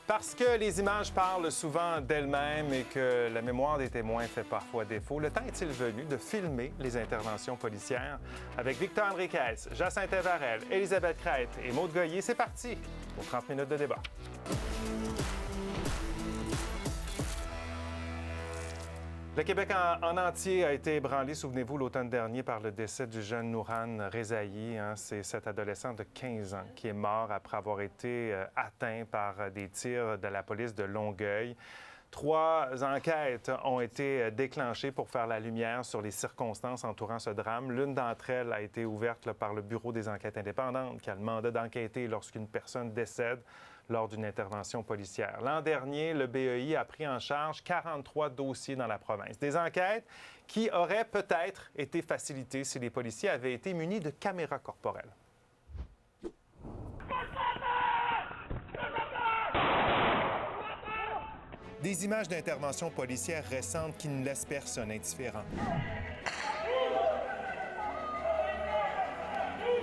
Parce que les images parlent souvent d'elles-mêmes et que la mémoire des témoins fait parfois défaut, le temps est-il venu de filmer les interventions policières? Avec Victor Henriquez, Jacinthe Varel, Élisabeth Crête et Maude Goyer, c'est parti pour 30 minutes de débat. Le Québec en entier a été ébranlé, souvenez-vous, l'automne dernier par le décès du jeune Nourhan Rezaï. C'est cet adolescent de 15 ans qui est mort après avoir été atteint par des tirs de la police de Longueuil. 3 enquêtes ont été déclenchées pour faire la lumière sur les circonstances entourant ce drame. L'une d'entre elles a été ouverte par le Bureau des enquêtes indépendantes qui a le mandat d'enquêter lorsqu'une personne décède lors d'une intervention policière. L'an dernier, le BEI a pris en charge 43 dossiers dans la province. Des enquêtes qui auraient peut-être été facilitées si les policiers avaient été munis de caméras corporelles. Des images d'interventions policières récentes qui ne laissent personne indifférent.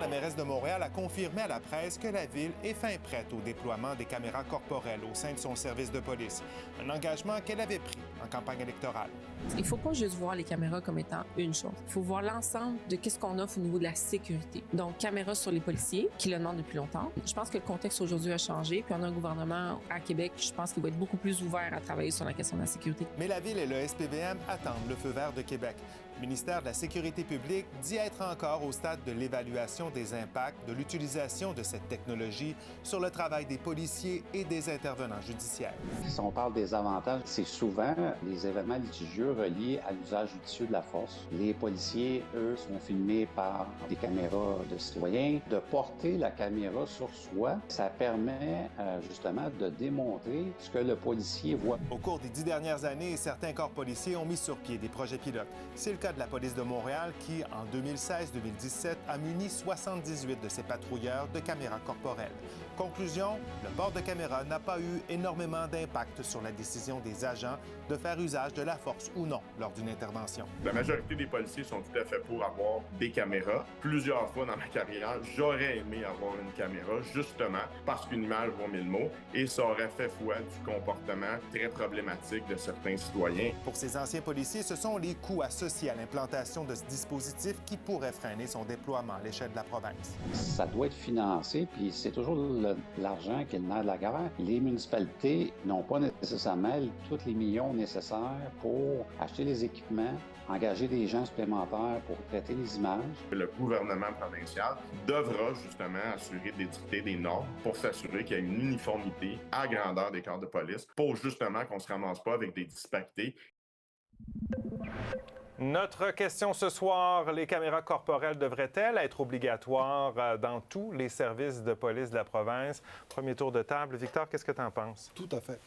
La mairesse de Montréal a confirmé à la presse que la ville est fin prête au déploiement des caméras corporelles au sein de son service de police. Un engagement qu'elle avait pris en campagne électorale. Il ne faut pas juste voir les caméras comme étant une chose. Il faut voir l'ensemble de ce qu'on offre au niveau de la sécurité. Donc, caméras sur les policiers, qui le demandent depuis longtemps. Je pense que le contexte aujourd'hui a changé. Puis on a un gouvernement à Québec, je pense qu'il va être beaucoup plus ouvert à travailler sur la question de la sécurité. Mais la ville et le SPVM attendent le feu vert de Québec. Le ministère de la Sécurité publique dit être encore au stade de l'évaluation des impacts de l'utilisation de cette technologie sur le travail des policiers et des intervenants judiciaires. Si on parle des avantages, c'est souvent les événements litigieux reliés à l'usage judicieux de la force. Les policiers, eux, sont filmés par des caméras de citoyens. De porter la caméra sur soi, ça permet justement de démontrer ce que le policier voit. Au cours des 10 dernières années, certains corps policiers ont mis sur pied des projets pilotes. C'est le cas de la police de Montréal qui, en 2016-2017, a muni 78 de ses patrouilleurs de caméras corporelles. Conclusion, le port de caméra n'a pas eu énormément d'impact sur la décision des agents de faire usage de la force ou non lors d'une intervention. La majorité des policiers sont tout à fait pour avoir des caméras. Plusieurs fois dans ma carrière, j'aurais aimé avoir une caméra, justement parce qu'une image vaut 1000 mots, et ça aurait fait foi du comportement très problématique de certains citoyens. Pour ces anciens policiers, ce sont les coûts associés à l'implantation de ce dispositif qui pourraient freiner son déploiement à l'échelle de la province. Ça doit être financé, puis c'est toujours l'argent qui est le nerf de la guerre. Les municipalités n'ont pas nécessairement tous les millions nécessaires pour acheter les équipements, engager des gens supplémentaires pour traiter les images. Le gouvernement provincial devra justement assurer d'édicter des normes pour s'assurer qu'il y a une uniformité à grandeur des corps de police pour justement qu'on ne se ramasse pas avec des disparités. Notre question ce soir, les caméras corporelles devraient-elles être obligatoires dans tous les services de police de la province? Premier tour de table. Victor, qu'est-ce que tu en penses? Tout à fait.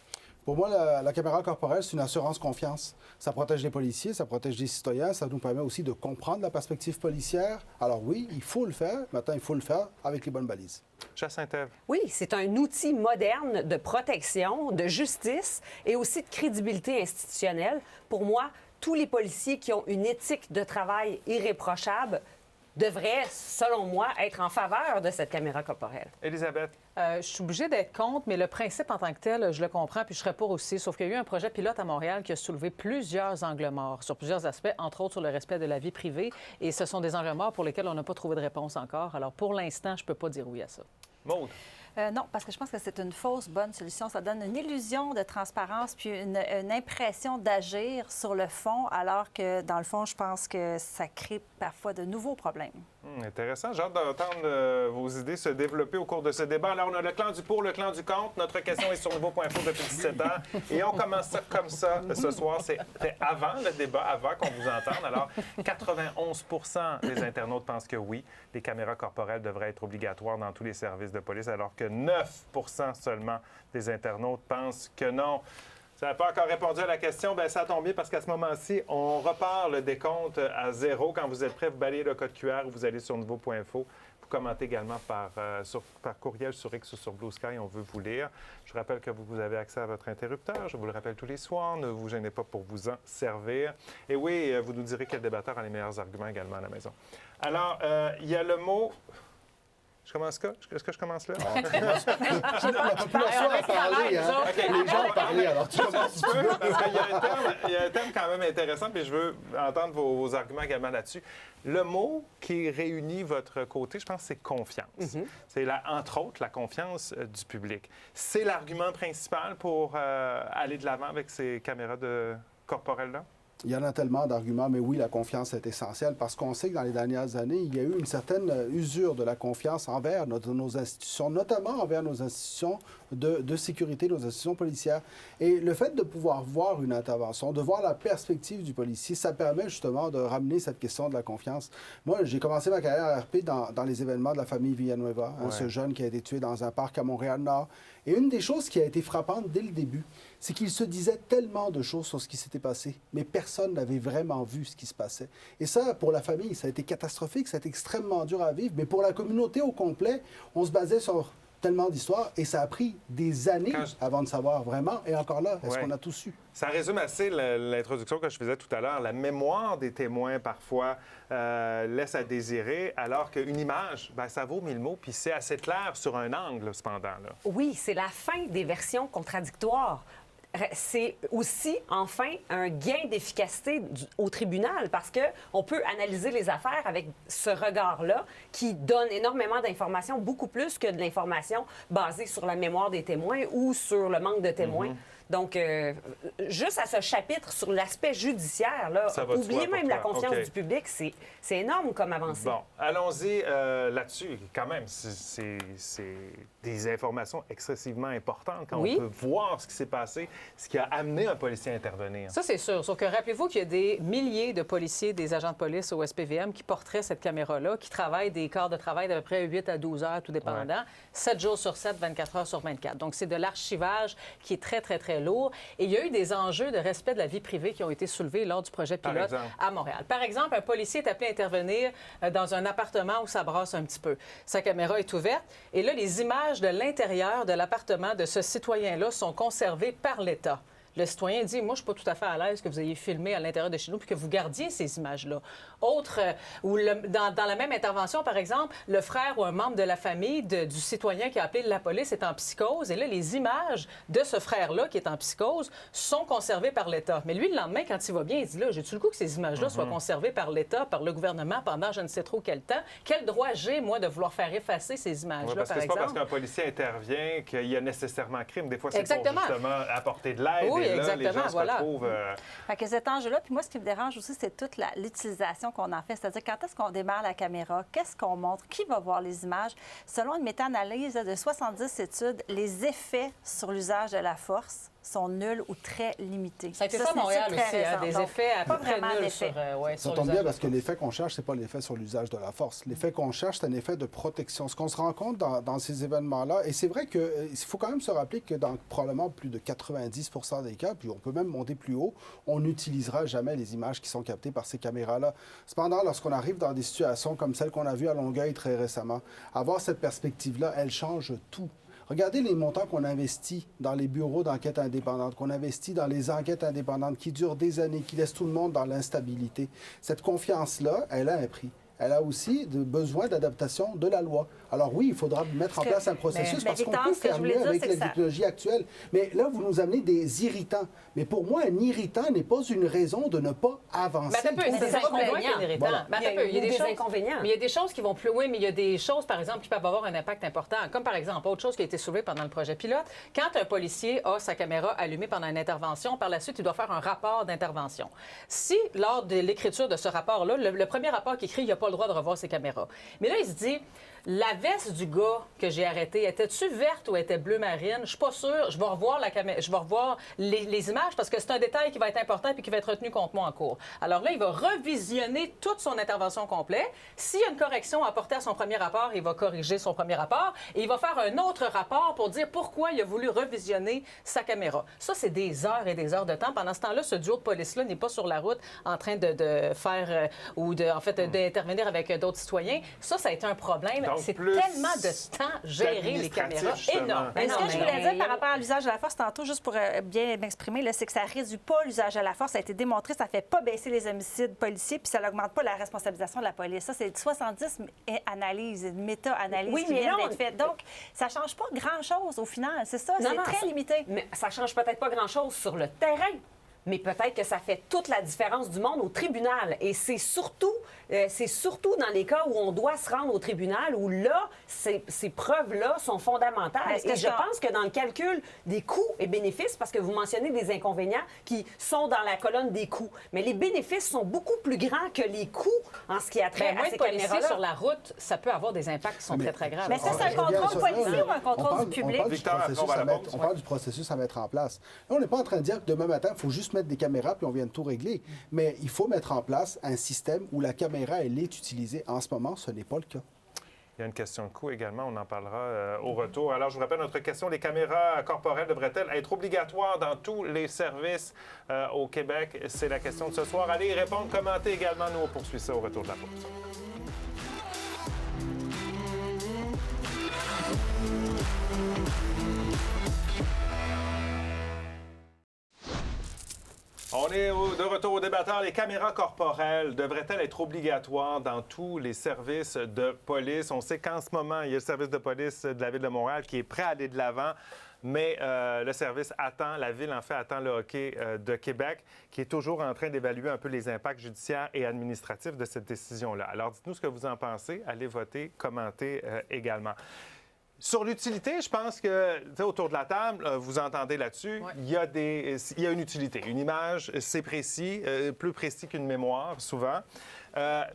Pour moi, la caméra corporelle, c'est une assurance confiance. Ça protège les policiers, ça protège les citoyens, ça nous permet aussi de comprendre la perspective policière. Alors oui, il faut le faire. Maintenant, il faut le faire avec les bonnes balises. Jacinthe. Oui, c'est un outil moderne de protection, de justice et aussi de crédibilité institutionnelle. Pour moi, tous les policiers qui ont une éthique de travail irréprochable devraient, selon moi, être en faveur de cette caméra corporelle. Élisabeth. Je suis obligée d'être contre, mais le principe en tant que tel, je le comprends, puis je serais pour aussi. Sauf qu'il y a eu un projet pilote à Montréal qui a soulevé plusieurs angles morts sur plusieurs aspects, entre autres sur le respect de la vie privée. Et ce sont des angles morts pour lesquels on n'a pas trouvé de réponse encore. Alors, pour l'instant, je ne peux pas dire oui à ça. Maude. Non, parce que je pense que c'est une fausse bonne solution. Ça donne une illusion de transparence puis une impression d'agir sur le fond, alors que, dans le fond, je pense que ça crée parfois de nouveaux problèmes. Intéressant. J'ai hâte d'entendre vos idées se développer au cours de ce débat. Alors, on a le clan du pour, le clan du contre. Notre question est sur Nouveau.info depuis 17 ans. Et on commence ça comme ça ce soir. C'était avant le débat, avant qu'on vous entende. Alors, 91 des internautes pensent que oui, les caméras corporelles devraient être obligatoires dans tous les services de police, alors que 9 seulement des internautes pensent que non. Ça n'a pas encore répondu à la question. Bien, ça tombe bien parce qu'à ce moment-ci, on repart le décompte à 0. Quand vous êtes prêts, vous balayez le code QR ou vous allez sur Nouveau.info. Vous commentez également par courriel sur X ou sur Blue Sky. On veut vous lire. Je rappelle que vous avez accès à votre interrupteur. Je vous le rappelle tous les soirs. Ne vous gênez pas pour vous en servir. Et oui, vous nous direz quel débatteur a les meilleurs arguments également à la maison. Alors, il y a le mot Je commence quand? Est-ce que je commence là? La population a parlé, hein? Les gens ont parlé, alors tu commences. Parce qu'il y a un terme quand même intéressant, puis je veux entendre vos arguments également là-dessus. Le mot qui réunit votre côté, je pense, c'est confiance. C'est, entre autres, la confiance du public. C'est l'argument principal pour aller de l'avant avec ces caméras corporelles-là? Il y en a tellement d'arguments, mais oui, la confiance est essentielle parce qu'on sait que dans les dernières années, il y a eu une certaine usure de la confiance envers nos institutions, notamment envers nos institutions de sécurité, nos institutions policières. Et le fait de pouvoir voir une intervention, de voir la perspective du policier, ça permet justement de ramener cette question de la confiance. Moi, j'ai commencé ma carrière à RP dans les événements de la famille Villanueva, ce jeune qui a été tué dans un parc à Montréal-Nord. Et une des choses qui a été frappante dès le début, c'est qu'il se disait tellement de choses sur ce qui s'était passé, mais personne n'avait vraiment vu ce qui se passait. Et ça, pour la famille, ça a été catastrophique, ça a été extrêmement dur à vivre, mais pour la communauté au complet, on se basait sur tellement d'histoires et ça a pris des années avant de savoir vraiment. Et encore là, est-ce qu'on a tout su? Ça résume assez l'introduction que je faisais tout à l'heure. La mémoire des témoins, parfois, laisse à désirer, alors qu'une image, bien, ça vaut 1000 mots, puis c'est assez clair sur un angle, cependant. Là. Oui, c'est la fin des versions contradictoires. C'est aussi, enfin, un gain d'efficacité au tribunal parce qu'on peut analyser les affaires avec ce regard-là qui donne énormément d'informations, beaucoup plus que de l'information basée sur la mémoire des témoins ou sur le manque de témoins. Donc, juste à ce chapitre sur l'aspect judiciaire, là, oubliez même la confiance du public, c'est énorme comme avancée. Bon, allons-y là-dessus. Quand même, c'est des informations excessivement importantes quand on peut voir ce qui s'est passé, ce qui a amené un policier à intervenir. Ça, c'est sûr. Sauf que rappelez-vous qu'il y a des milliers de policiers, des agents de police au SPVM qui porteraient cette caméra-là, qui travaillent des quarts de travail d'à peu près 8 à 12 heures, tout dépendant, 7 jours sur 7, 24 heures sur 24. Donc, c'est de l'archivage qui est très, très, très lourd. Et il y a eu des enjeux de respect de la vie privée qui ont été soulevés lors du projet pilote à Montréal. Par exemple, un policier est appelé à intervenir dans un appartement où ça brasse un petit peu. Sa caméra est ouverte et là, les images de l'intérieur de l'appartement de ce citoyen-là sont conservées par l'État. Le citoyen dit, moi, je ne suis pas tout à fait à l'aise que vous ayez filmé à l'intérieur de chez nous puis que vous gardiez ces images-là. Autre, ou dans la même intervention, par exemple, le frère ou un membre de la famille du citoyen qui a appelé la police est en psychose. Et là, les images de ce frère-là qui est en psychose sont conservées par l'État. Mais lui, le lendemain, quand il va bien, il dit, là, j'ai-tu le coup que ces images-là soient conservées par l'État, par le gouvernement pendant je ne sais trop quel temps? Quel droit j'ai, moi, de vouloir faire effacer ces images-là, parce que c'est pas parce qu'un policier intervient qu'il y a nécessairement crime. Des fois, c'est pour justement apporter de l'aide. Oui, et là, exactement, les gens se retrouvent... Fait que cet enjeu-là, puis moi, ce qui me dérange aussi, c'est toute l'utilisation qu'on en fait. C'est-à-dire, quand est-ce qu'on démarre la caméra? Qu'est-ce qu'on montre? Qui va voir les images? Selon une méta-analyse de 70 études, les effets sur l'usage de la force sont nuls ou très limités. Ça a été ça à Montréal aussi, des effets à peu près nuls sur ça tombe bien parce que l'effet qu'on cherche, c'est pas l'effet sur l'usage de la force. L'effet qu'on cherche, c'est un effet de protection. Ce qu'on se rend compte dans ces événements-là, et c'est vrai qu'il faut quand même se rappeler que dans probablement plus de 90 des cas, puis on peut même monter plus haut, on n'utilisera jamais les images qui sont captées par ces caméras-là. Cependant, lorsqu'on arrive dans des situations comme celle qu'on a vue à Longueuil très récemment, avoir cette perspective-là, elle change tout. Regardez les montants qu'on investit dans les bureaux d'enquête indépendantes, qu'on investit dans les enquêtes indépendantes qui durent des années, qui laissent tout le monde dans l'instabilité. Cette confiance-là, elle a un prix. Elle a aussi besoin d'adaptation de la loi. Alors oui, il faudra mettre en place un processus parce qu'on peut faire mieux avec les technologies actuelles. Mais là, vous nous amenez des irritants. Mais pour moi, un irritant n'est pas une raison de ne pas avancer. Il y a des inconvénients. Voilà. Il y a des inconvénients. Mais il y a des choses qui vont plus loin, mais il y a des choses, par exemple, qui peuvent avoir un impact important. Comme par exemple, autre chose qui a été soulevée pendant le projet pilote, quand un policier a sa caméra allumée pendant une intervention, par la suite, il doit faire un rapport d'intervention. Si, lors de l'écriture de ce rapport-là, le premier rapport qui écrit, il n'y a pas le droit de revoir ses caméras. Mais là, il se dit, la veste du gars que j'ai arrêté, était-tu verte ou était bleu marine? Je suis pas sûre. Je vais revoir les images parce que c'est un détail qui va être important et qui va être retenu contre moi en cours. Alors là, il va revisionner toute son intervention complète. S'il y a une correction à apporter à son premier rapport, il va corriger son premier rapport et il va faire un autre rapport pour dire pourquoi il a voulu revisionner sa caméra. Ça, c'est des heures et des heures de temps. Pendant ce temps-là, ce duo de police-là n'est pas sur la route en train de faire ou d'intervenir avec d'autres citoyens. Ça a été un problème. Donc, c'est plus tellement de temps gérer les caméras, justement. énorme. Mais ce que je voulais Mais- dire par rapport à l'usage de la force tantôt, juste pour bien m'exprimer, là, c'est que ça ne réduit pas l'usage de la force. Ça a été démontré, ça ne fait pas baisser les homicides policiers, puis ça n'augmente pas la responsabilisation de la police. Ça, c'est 70 analyses, méta-analyses Oui, qui mais viennent non, d'être faites. Donc, ça ne change pas grand-chose au final. C'est ça, Non, c'est non, très ça- limité. Mais ça change peut-être pas grand-chose sur le terrain. Mais peut-être que ça fait toute la différence du monde au tribunal. Et c'est surtout dans les cas où on doit se rendre au tribunal, où là, ces preuves-là sont fondamentales. Mais est-ce que Et je pense que dans le calcul des coûts et bénéfices, parce que vous mentionnez des inconvénients qui sont dans la colonne des coûts, mais les bénéfices sont beaucoup plus grands que les coûts en ce qui a trait Bien, à moins ces de policiers caméras-là. sur la route, ça peut avoir des impacts qui sont Mais- très, très graves. Mais est-ce que c'est un Je reviens contrôle sur ça, policier là. ou un contrôle du public? On parle du Victor, après, processus on va à à la mettre- pause. on parle du processus à mettre en place. Là, on n'est pas en train de dire que demain matin, il faut juste mettre des caméras puis on vient de tout régler. Mais il faut mettre en place un système où la caméra, elle est utilisée. En ce moment, ce n'est pas le cas. Il y a une question de coût également, on en parlera au retour. Alors, je vous rappelle notre question, les caméras corporelles devraient-elles être obligatoires dans tous les services au Québec? C'est la question de ce soir. Allez y répondre, commentez également. Nous, on poursuit ça au retour de la pause. On est de retour au débatteur. Les caméras corporelles devraient-elles être obligatoires dans tous les services de police? On sait qu'en ce moment, il y a le service de police de la Ville de Montréal qui est prêt à aller de l'avant, mais le service attend, la Ville en fait attend le hockey de Québec, qui est toujours en train d'évaluer un peu les impacts judiciaires et administratifs de cette décision-là. Alors, dites-nous ce que vous en pensez. Allez voter, commentez également. Sur l'utilité, je pense que, tu sais, autour de la table, vous entendez là-dessus, Ouais. il y a une utilité. Une image, c'est précis, plus précis qu'une mémoire, souvent.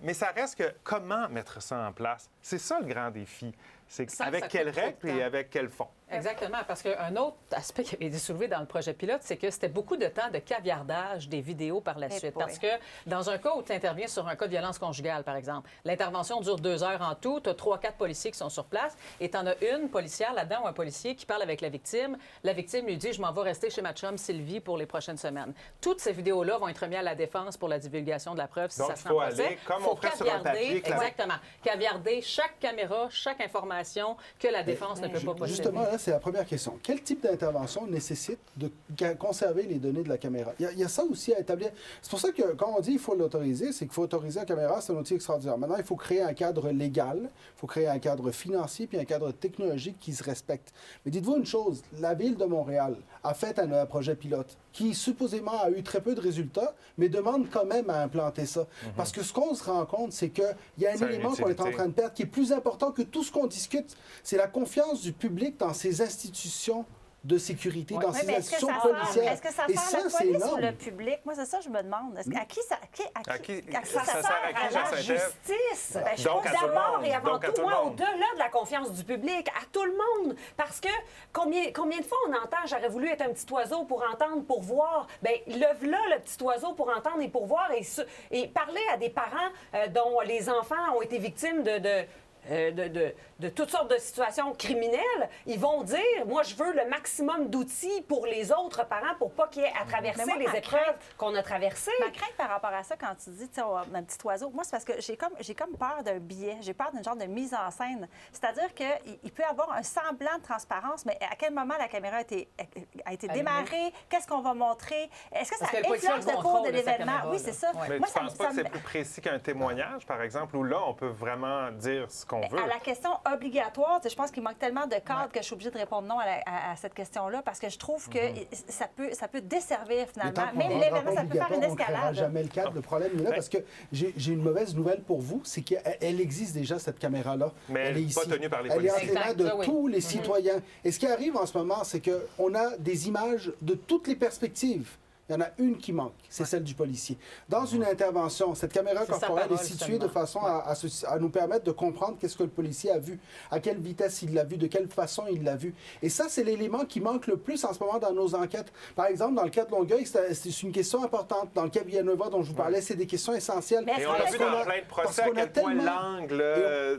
Mais ça reste que comment mettre ça en place? C'est ça le grand défi. C'est Sans que avec ça quelles coûte trop de règles et temps. avec quel fond? Exactement, parce qu'un autre aspect qui avait été soulevé dans le projet pilote, c'est que c'était beaucoup de temps de caviardage des vidéos par la Eh suite. boy. Parce que dans un cas où tu interviens sur un cas de violence conjugale, par exemple, l'intervention dure 2 heures en tout, tu as 3-4 policiers qui sont sur place et tu en as une policière là-dedans ou un policier qui parle avec la victime. La victime lui dit « Je m'en vais rester chez ma chum Sylvie pour les prochaines semaines ». Toutes ces vidéos-là vont être remises à la défense pour la divulgation de la preuve si Donc, ça il se faut rend procès. aller comme Faut on ferait sur un caviarder, papier classique. exactement. Caviarder chaque caméra, chaque information que la défense ne peut pas posséder. Justement, là, c'est la première question. Quel type d'intervention nécessite de conserver les données de la caméra? Il y a ça aussi à établir. C'est pour ça que quand on dit qu'il faut l'autoriser, c'est qu'il faut autoriser la caméra, c'est un outil extraordinaire. Maintenant, il faut créer un cadre légal, il faut créer un cadre financier, puis un cadre technologique qui se respecte. Mais dites-vous une chose, la Ville de Montréal a fait un projet pilote qui supposément a eu très peu de résultats, mais demande quand même à implanter ça. Parce que ce qu'on se rend compte, c'est qu'il y a un Ça a une élément qu'on est en utilité. train de perdre qui est plus important que tout ce qu'on discute. C'est la confiance du public dans ces institutions de sécurité, dans Oui, ces mais est-ce que institutions ça policières. sert, est-ce que ça Et sert ça, la c'est police ou énorme. le public? Moi, c'est ça que je me demande. À qui ça À qui- à ça sert à qui, à la Jean Saint-Ève? justice. Ben, je Donc, trouve à tout le D'abord monde. et avant Donc, à tout, tout le moi, monde. au-delà de la confiance du public, à tout le monde. Parce que combien de fois on entend « j'aurais voulu être un petit oiseau pour entendre, pour voir ». Bien, le petit oiseau pour entendre et pour voir. Et parler à des parents dont les enfants ont été victimes de toutes sortes de situations criminelles, ils vont dire « moi, je veux le maximum d'outils pour les autres parents pour pas qu'ils aient à traverser Mais moi, ma les épreuves qu'on a traversées ». Ma crainte par rapport à ça, quand tu dis, tu sais, un petit oiseau, moi, c'est parce que j'ai comme peur d'un biais. J'ai peur d'une genre de mise en scène. C'est-à-dire qu'il peut y avoir un semblant de transparence, mais à quel moment la caméra a été Allumée. démarrée? Qu'est-ce qu'on va montrer? Est-ce que ça Parce que le policier a influence le le cours contrôle de de sa l'événement? caméra, Oui, là. c'est ça. Ouais. Mais Moi, tu ne penses pas que me- c'est plus précis qu'un témoignage, par exemple, où là, on peut vraiment dire ce qu'on veut? À la question obligatoire, tu sais, je pense qu'il manque tellement de cadres que je suis obligée de répondre non à cette question-là parce que je trouve que ça peut desservir Mais tant finalement. qu'on Mais rendra l'événement, pas ça peut faire une obligatoire, on créera escalade. jamais le cadre. Le problème est là Ben- parce que j'ai une mauvaise nouvelle pour vous, c'est qu'elle existe déjà, cette caméra-là. Mais elle est n'est pas ici. tenue par les Elle est policiers. entre les mains de Exact, ça, oui. tous les citoyens. Et ce qui arrive en ce moment, c'est qu'on a des images de toutes les perspectives. Il y en a une qui manque, c'est celle du policier. Dans une intervention, cette caméra C'est sa corporelle est parole, située de seulement. façon à nous permettre de comprendre qu'est-ce que le policier a vu, à quelle vitesse il l'a vu, de quelle façon il l'a vu. Et ça, c'est l'élément qui manque le plus en ce moment dans nos enquêtes. Par exemple, dans le cas de Longueuil, c'est une question importante. Dans le cas de Villanova dont je vous parlais, c'est des questions essentielles. Mais est-ce Et on que- a est-ce vu qu'on dans a- plein de parce procès à qu'on a quel point tellement- l'angle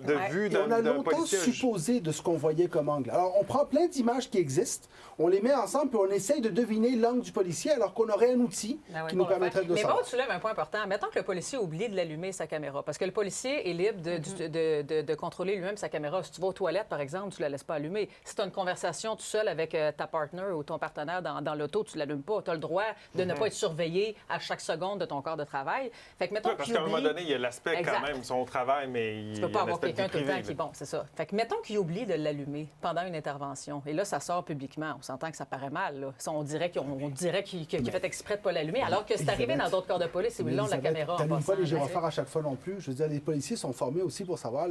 de Ouais. vue Et on a d'un longtemps policier... supposé de ce qu'on voyait comme angle. Alors, on prend plein d'images qui existent, on les met ensemble, puis on essaye de deviner l'angle du policier, alors qu'on aurait aurait un outil Ben oui, qui nous pour le permettrait faire. de Mais savoir. bon, tu lèves un point important. Mettons que le policier oublie de l'allumer, sa caméra, parce que le policier est libre de contrôler lui-même sa caméra. Si tu vas aux toilettes, par exemple, tu ne la laisses pas allumer. Si tu as une conversation tout seul avec ta partner ou ton partenaire dans l'auto, tu ne l'allumes pas. Tu as le droit de ne pas être surveillé à chaque seconde de ton corps de travail. Fait que, mettons Oui, parce qu'il qu'à un moment oublie... donné, il y a l'aspect Exact. quand même, son travail, mais il Tu y a peux pas avoir l'aspect quelqu'un du tout le temps privé, qui est là. bon, c'est ça. Fait que mettons qu'il oublie de l'allumer pendant une intervention. Et là, ça sort publiquement. On s'entend que ça paraît mal, là. Ça, on dirait qu'il a fait exprès de ne pas l'allumer, alors que c'est arrivé dans d'autres corps de police et où ils l'ont, la caméra en Tu n'allumes pas les passant. gyrophares à chaque fois non plus. Je veux dire, les policiers sont formés aussi pour savoir...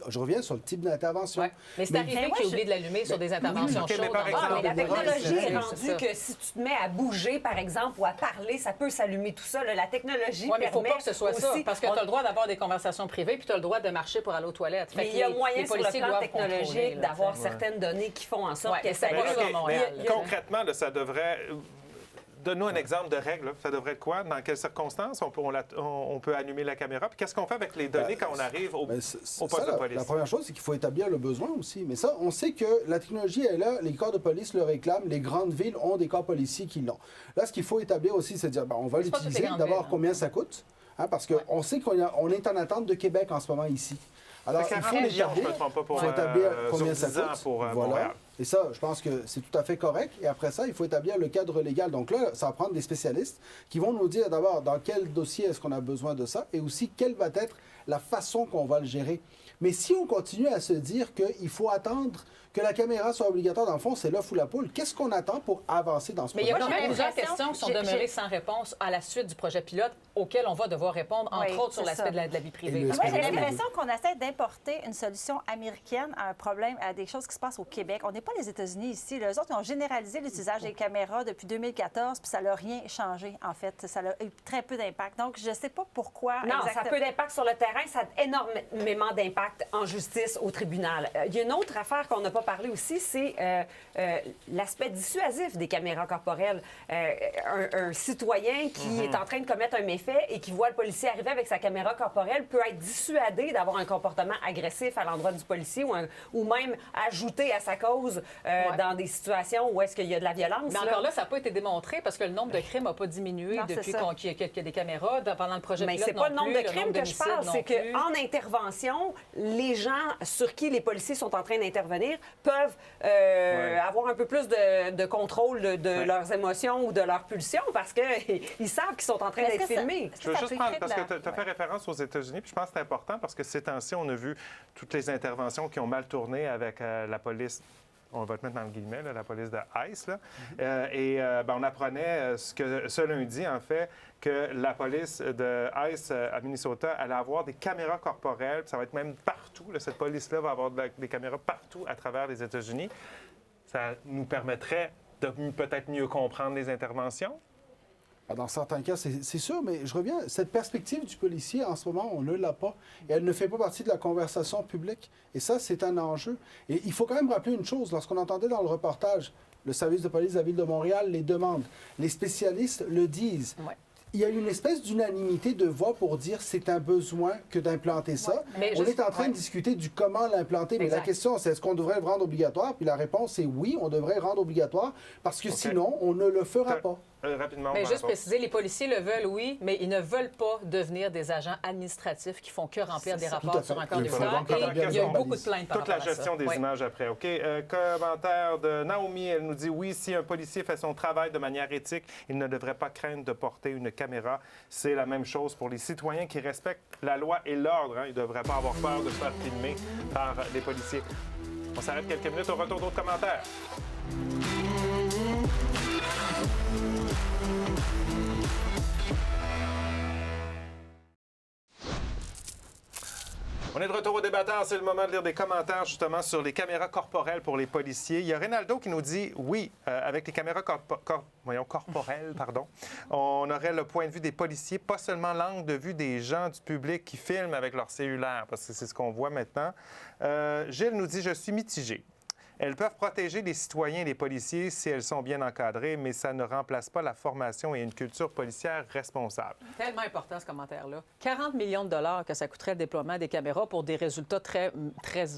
Je reviens sur le type d'intervention. Ouais. Mais c'est arrivé moi, qu'il je- oublie de l'allumer sur des interventions OK, mais chaudes. par en exemple, Ah, mais la Exemple, technologie est c'est rendue ça. que si tu te mets à bouger, par exemple, ou à parler, ça peut s'allumer tout ça. Là. La technologie Oui, mais il ne faut permet pas que ce soit ça, aussi- parce que tu as le droit d'avoir des conversations privées puis tu as le droit de marcher pour aller aux toilettes. Fait Mais que il y a les moyen sur le policiers plan doivent contrôler, technologique là, d'avoir tu sais. certaines données qui font en sorte Ouais, que mais ça c'est pas brûle. ça à OK, Montréal, mais là. concrètement, là, ça devrait... Donne-nous un exemple de règle. Là. Ça devrait être quoi? Dans quelles circonstances on peut allumer la caméra? Puis qu'est-ce qu'on fait avec les données quand on arrive au poste de police? La première chose, c'est qu'il faut établir le besoin aussi. Mais ça, on sait que la technologie est là, les corps de police le réclament, les grandes villes ont des corps policiers qui l'ont. Là, ce qu'il faut établir aussi, c'est de dire, on va C'est pas toutes les l'utiliser, grandes d'abord villes, hein. combien ça coûte, parce qu'on sait qu'on est en attente de Québec en ce moment ici. Alors, C'est il 40 faut millions, je ne l'établir. me trompe pas, pour Il faut établir combien ça 10 ans coûte. pour Voilà. Montréal. Et ça, je pense que c'est tout à fait correct. Et après ça, il faut établir le cadre légal. Donc là, ça va prendre des spécialistes qui vont nous dire d'abord dans quel dossier est-ce qu'on a besoin de ça et aussi quelle va être la façon qu'on va le gérer. Mais si on continue à se dire qu'il faut attendre que la caméra soit obligatoire, dans le fond, c'est l'œuf ou la poule, qu'est-ce qu'on attend pour avancer dans ce Mais il y a projet? quand même plusieurs l'impression- questions qui sont j'ai- demeurées sans réponse à la suite du projet pilote auxquelles on va devoir répondre, entre Oui, autres sur c'est l'aspect ça. de la vie privée. Et le Parce Moi, que j'ai Vraiment, l'impression qu'on essaie d'importer une solution américaine à un problème, à des choses qui se passent au Québec. On n'est pas les États-Unis ici. Les autres, ils ont généralisé l'utilisage des caméras depuis 2014, puis ça n'a rien changé, en fait. Ça a eu très peu d'impact. Donc, je ne sais pas pourquoi. Non, ça a exactement. peu d'impact sur le terrain, ça a énormément d'impact en justice au tribunal. Il y a une autre affaire qu'on n'a pas parlé aussi, c'est l'aspect dissuasif des caméras corporelles. Un citoyen qui est en train de commettre un méfait et qui voit le policier arriver avec sa caméra corporelle peut être dissuadé d'avoir un comportement agressif à l'endroit du policier ou même ajouté à sa cause dans des situations où est-ce qu'il y a de la violence. Mais encore là, ça n'a pas été démontré parce que le nombre de crimes n'a pas diminué Non, c'est depuis ça. qu'il y a des caméras. Pendant le projet Mais pilote c'est pas le non nombre plus, de crimes que je d'homicides parle, non c'est plus. qu'en intervention, les gens sur qui les policiers sont en train d'intervenir peuvent avoir un peu plus de contrôle de leurs émotions ou de leurs pulsions parce qu'ils savent qu'ils sont en train Mais est-ce d'être que ça- filmés. est-ce Je veux ça juste peut prendre, créer parce de que la- tu as fait référence aux États-Unis, puis je pense que c'est important parce que ces temps-ci, on a vu toutes les interventions qui ont mal tourné avec la police. On va te mettre dans le guillemet, là, la police de ICE. Là. On apprenait ce lundi, en fait, que la police de ICE à Minnesota allait avoir des caméras corporelles. Puis ça va être même partout. Là, cette police-là va avoir des caméras partout à travers les États-Unis. Ça nous permettrait de peut-être mieux comprendre les interventions. Dans certains cas, c'est sûr, mais je reviens. Cette perspective du policier, en ce moment, on ne l'a pas. Et elle ne fait pas partie de la conversation publique. Et ça, c'est un enjeu. Et il faut quand même rappeler une chose. Lorsqu'on entendait dans le reportage, le service de police de la Ville de Montréal les demande. Les spécialistes le disent. Ouais. Il y a une espèce d'unanimité de voix pour dire c'est un besoin que d'implanter ça. Mais on juste- est en train de discuter du comment l'implanter, mais la Exact. question c'est est-ce qu'on devrait le rendre obligatoire? Puis la réponse est oui, on devrait le rendre obligatoire parce que sinon, on ne le fera pas. Rapidement, Mais on va juste répondre. préciser, les policiers le veulent, oui, mais ils ne veulent pas devenir des agents administratifs qui font que remplir des Tout à rapports fait. sur un corps Il de faut militaire. vraiment Et il y a eu bien beaucoup de plaintes par Toute la rapport à ça. gestion des Oui. images après. OK. Commentaire de Naomi. Elle nous dit oui, si un policier fait son travail de manière éthique, il ne devrait pas craindre de porter une caméra. C'est la même chose pour les citoyens qui respectent la loi et l'ordre. Hein. Ils ne devraient pas avoir peur de se faire filmer par les policiers. On s'arrête quelques minutes. Au retour d'autres commentaires. On est de retour au débatteur. C'est le moment de lire des commentaires justement sur les caméras corporelles pour les policiers. Il y a Reynaldo qui nous dit oui, avec les caméras corporelles, pardon, on aurait le point de vue des policiers, pas seulement l'angle de vue des gens du public qui filment avec leur cellulaire, parce que c'est ce qu'on voit maintenant. Gilles nous dit je suis mitigé. Elles peuvent protéger les citoyens et les policiers si elles sont bien encadrées, mais ça ne remplace pas la formation et une culture policière responsable. Tellement important, ce commentaire-là. 40 millions de dollars que ça coûterait le déploiement des caméras pour des résultats très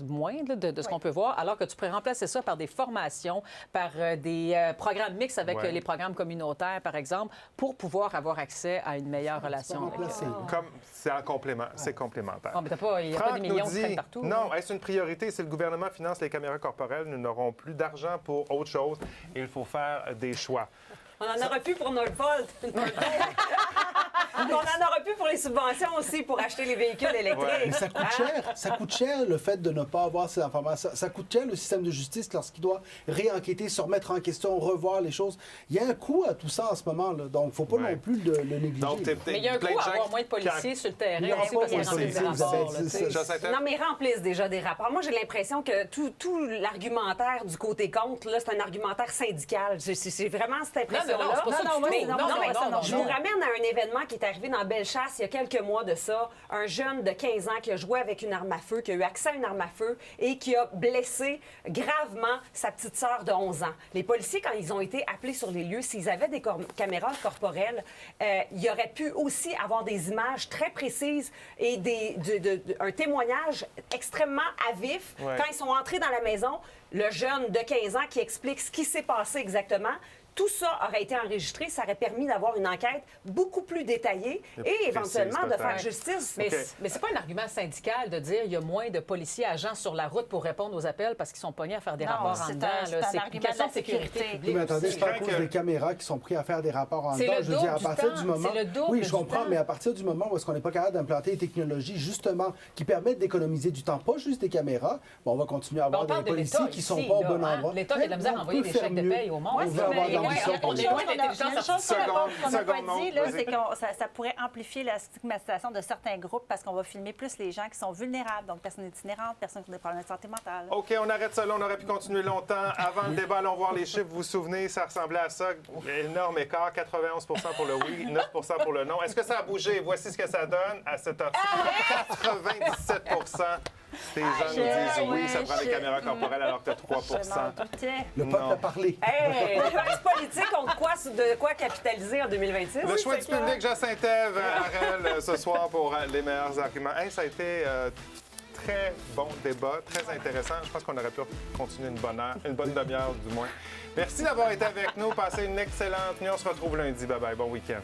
moindres de ce qu'on peut voir, alors que tu pourrais remplacer ça par des formations, par des programmes mixtes avec les programmes communautaires, par exemple, pour pouvoir avoir accès à une meilleure relation. Comme c'est en complément, c'est complémentaire. Non, mais il n'y a pas des millions qui traînent partout. Non, est-ce une priorité? Si le gouvernement finance les caméras corporelles, nous n'aurons plus d'argent pour autre chose et il faut faire des choix. On en aura plus pour Northvolt. On en aura plus pour les subventions aussi pour acheter les véhicules électriques. Mais ça coûte cher. Ça coûte cher, le fait de ne pas avoir ces informations. Ça coûte cher, le système de justice, lorsqu'il doit réenquêter, se remettre en question, revoir les choses. Il y a un coût à tout ça en ce moment. Là. Donc, il ne faut pas non plus le négliger. Donc, mais il y a un coût à avoir moins de policiers sur le terrain aussi parce qu'ils remplissent des rapports. Non, mais ils remplissent déjà des rapports. Moi, j'ai l'impression que tout l'argumentaire du côté contre, là, c'est un argumentaire syndical. C'est vraiment cette impression-là. Je vous ramène à un événement qui est arrivé dans Bellechasse il y a quelques mois de ça. Un jeune de 15 ans qui a joué avec une arme à feu, qui a eu accès à une arme à feu et qui a blessé gravement sa petite sœur de 11 ans. Les policiers, quand ils ont été appelés sur les lieux, s'ils avaient des caméras corporelles, il aurait pu aussi avoir des images très précises et un témoignage extrêmement à vif. Quand ils sont entrés dans la maison, le jeune de 15 ans qui explique ce qui s'est passé exactement. Tout ça aurait été enregistré, ça aurait permis d'avoir une enquête beaucoup plus détaillée et éventuellement de faire justice. Mais c'est pas un argument syndical de dire qu'il y a moins de policiers agents sur la route pour répondre aux appels parce qu'ils sont pognés à faire des rapports en dedans. C'est une question de sécurité publique. Mais attendez, c'est pas à cause des caméras qui sont pris à faire des rapports en dedans. Je veux dire, à partir du moment... Oui, je comprends, mais à partir du moment où est-ce qu'on n'est pas capable d'implanter des technologies, justement, qui permettent d'économiser du temps, pas juste des caméras, on va continuer à avoir des policiers qui ne sont pas au bon endroit. L'État qui a de la misère à envoyer des chèques de paye au monde. On est loin de l'intelligence artificielle. qu'on n'a pas dit, c'est que ça pourrait amplifier la stigmatisation de certains groupes parce qu'on va filmer plus les gens qui sont vulnérables, donc personnes itinérantes, personnes qui ont des problèmes de santé mentale. OK, on arrête ça là. On aurait pu continuer longtemps. Avant le débat, allons voir les chiffres. Vous vous souvenez, ça ressemblait à ça. Énorme écart. 91 pour le oui, 9 pour le non. Est-ce que ça a bougé? Voici ce que ça donne à cette heure. 97 Des gens nous disent oui, ça prend les caméras corporelles alors que 3 Le peuple a parlé. Hey, les politiques ont de quoi capitaliser en 2026. Le choix du public, Jacinthe-Ève, Arel, ce soir pour les meilleurs arguments. Hey, ça a été très bon débat, très intéressant. Je pense qu'on aurait pu continuer une bonne demi-heure du moins. Merci d'avoir été avec nous. Passez une excellente nuit. On se retrouve lundi. Bye-bye. Bon week-end.